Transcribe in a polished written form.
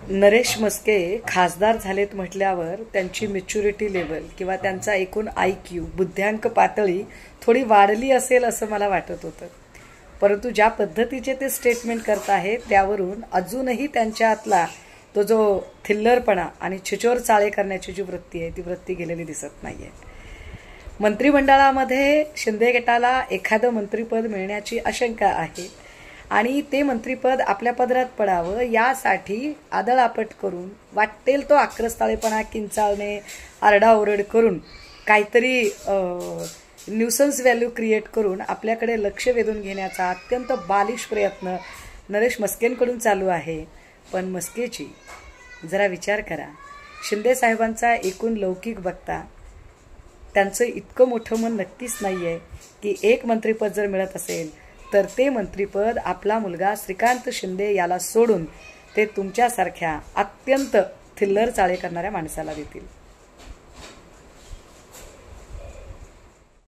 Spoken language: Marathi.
नरेश म्हस्के खासदार झालेत म्हटल्यावर त्यांची मॅच्युरिटी लेवल किंवा त्यांचा एकूण IQ बुद्ध्यांक पातळी थोडी वाढली असेल असं मला वाटत होतं. परंतु ज्या पद्धतीचे ते स्टेटमेंट करत आहेत त्यावरून अजूनही त्यांच्यातला तो जो थिल्लरपणा आणि छिछोर चाळे करण्याची जी वृत्ती आहे ती वृत्ती गेलेली दिसत नाहीये. मंत्रिमंडळामध्ये शिंदे गटाला एखादं मंत्रिपद मिळण्याची आशंका आहे आणि ते मंत्रिपद आपल्या पदरात पडावं यासाठी आदळआपट करून वाटेल तो आक्रस्ताळेपणा किंचाळणे आरडाओरड करून काहीतरी न्यूसन्स व्हॅल्यू क्रिएट करून आपल्याकडे लक्ष वेधून घेण्याचा अत्यंत बालिश प्रयत्न नरेश म्हस्केंकडून चालू आहे. पण म्हस्केची जरा विचार करा, शिंदे साहेबांचा एकूण लौकिक बघता त्यांचं इतकं मोठं मन नक्कीच नाही आहे की एक मंत्रिपद जर मिळत असेल तर ते मंत्रिपद आपला मुलगा श्रीकांत शिंदे याला सोडून ते तुमच्यासारख्या अत्यंत थिल्लर चाळे करणाऱ्या माणसाला देतील.